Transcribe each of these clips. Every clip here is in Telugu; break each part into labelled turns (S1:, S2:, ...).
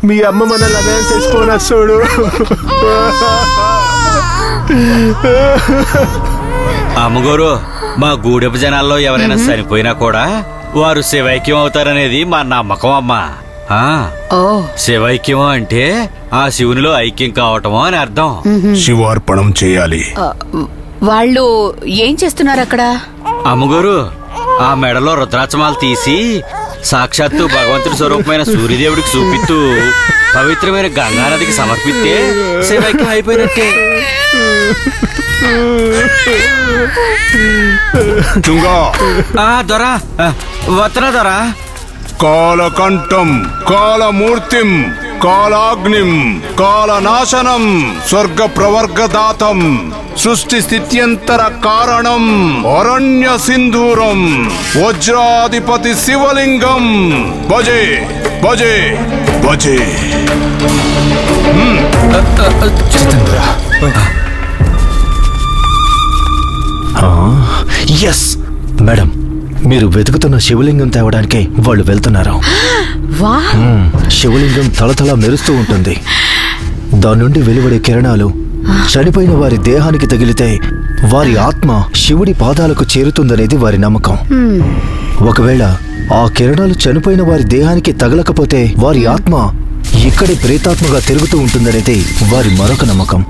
S1: మీ అమ్మ మనల్ని అదే చేసుకోనా చూడు.
S2: అమ్మగారు, మా గూడెపు జనాల్లో ఎవరైనా చనిపోయినా కూడా వారు శివైక్యం అవుతారనేది మా నమ్మకం అమ్మా. శివైక్యం అంటే ఆ శివునిలో ఐక్యం కావటమో అని అర్థం.
S3: శివార్పణం చేయాలి.
S4: వాళ్ళు ఏం చేస్తున్నారు అక్కడ?
S2: అమ్మగారు, ఆ మెడలో రుద్రాచమాలు తీసి సాక్షాత్తు భగవంతుడి స్వరూపమైన సూర్యదేవుడికి చూపిస్తూ పవిత్రమైన గంగానదికి సమర్పిస్తే శివైక్యం అయిపోయినట్టే. దొరా వత్తనా దొరా.
S3: కాలకంఠం, కాలమూర్తిం, కాలాగ్నిం, కాలనాశనం, స్వర్గ ప్రవర్గదాతం, సృష్టి స్థిత్యంతర కారణం, అరణ్య సింధూరం, వజ్రాధిపతి శివలింగం. భజే భజే భజే.
S5: ఎస్ మేడం, మీరు వెతుకుతున్న శివలింగం తేవడానికి వాళ్ళు వెళ్తున్నారు. శివలింగం తలతల మెరుస్తూ ఉంటుంది. దాని నుండి వెలువడే కిరణాలు చనిపోయిన వారి దేహానికి తగిలితే వారి ఆత్మ శివుడి పాదాలకు చేరుతుందనేది వారి నమ్మకం. ఒకవేళ ఆ కిరణాలు చనిపోయిన వారి దేహానికి తగలకపోతే వారి ఆత్మ ఇక్కడి ప్రేతాత్మగా తిరుగుతూ ఉంటుందనేది వారి మరొక నమ్మకం.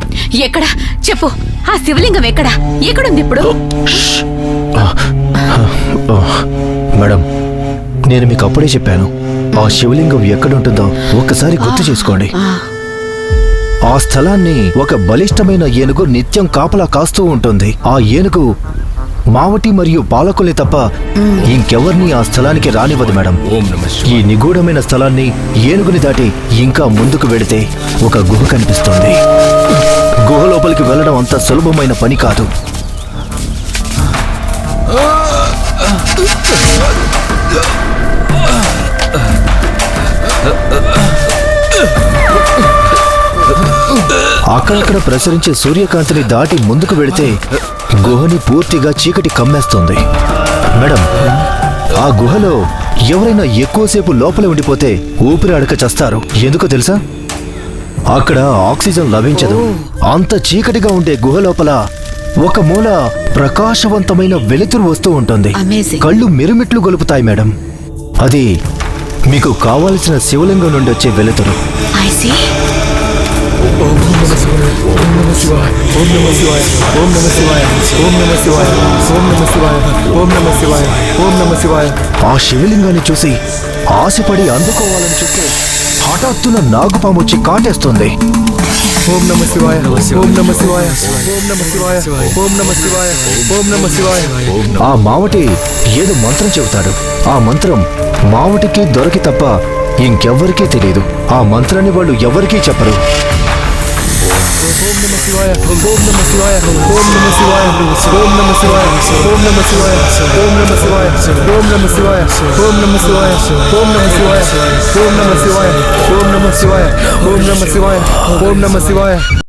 S4: ఎక్కడ చెప్పు, ఆ శివలింగం ఎక్కడ? ఎక్కడుంది ఇప్పుడు?
S5: మేడం, నేను మీకు అప్పుడే చెప్పాను, ఆ శివలింగం ఎక్కడుంటుందో ఒక్కసారి గుర్తు చేసుకోండి. ఆ స్థలాన్ని ఒక బలిష్టమైన ఏనుగు నిత్యం కాపలా కాస్తూ ఉంటుంది. ఆ ఏనుగు మావటి మరియు పాలకుల్ని తప్ప ఇంకెవర్ని ఆ స్థలానికి రానివ్వదు మేడం. ఈ నిగూఢమైన స్థలాన్ని ఏనుగుని దాటి ఇంకా ముందుకు వెళితే ఒక గుహ కనిపిస్తుంది. గుహ లోపలికి వెళ్ళడం అంత సులభమైన పని కాదు. అక్కడక్కడ ప్రసరించే సూర్యకాంతిని దాటి ముందుకు వెళితే గుహని పూర్తిగా చీకటి కమ్మేస్తుంది. మేడం, ఆ గుహలో ఎవరైనా ఎక్కువసేపు లోపల ఉండిపోతే ఊపిరి అడక చస్తారు. ఎందుకో తెలుసా? అక్కడ ఆక్సిజన్ లభించదు. అంత చీకటిగా ఉండే గుహ లోపల ఒక మూల ప్రకాశవంతమైన వెలుతురు వస్తూ ఉంటుంది. కళ్ళు మిరుమిట్లు గొలుపుతాయి మేడం. అది మీకు కావలసిన శివలింగం నుండి వచ్చే వెలుతురు. ఆ శివలింగాన్ని చూసి ఆశపడి అందుకోవాలని చూస్తే హఠాత్తున నాగుపాము వచ్చి కాటేస్తుంది. ఓం నమ శివాయ, ఓం నమ శివాయ, ఓం నమ శివాయ, ఓం నమ శివాయ, ఓం నమ శివాయ. ఆ మావటి ఏదో మంత్రం చెబుతాడు. ఆ మంత్రం మావటికి దొరికి తప్ప ఇంకెవ్వరికీ తెలియదు. ఆ మంత్రాన్ని వాళ్ళు ఎవరికీ చెప్పరు. ఓం నమ శివాయ, ఓం నమ శివాయ, ఓం నమ శివాయ, ఓం నమ శివాయ, ఓం నమ శివాయ, ఓం నమ శివాయ, ఓం నమ శివాయ, ఓం నమ శివాయ, ఓం నమ శివాయ, ఓం నమ శివాయ, ఓం నమ శివాయ, ఓం నమ శివాయ, ఓం నమ శివాయ.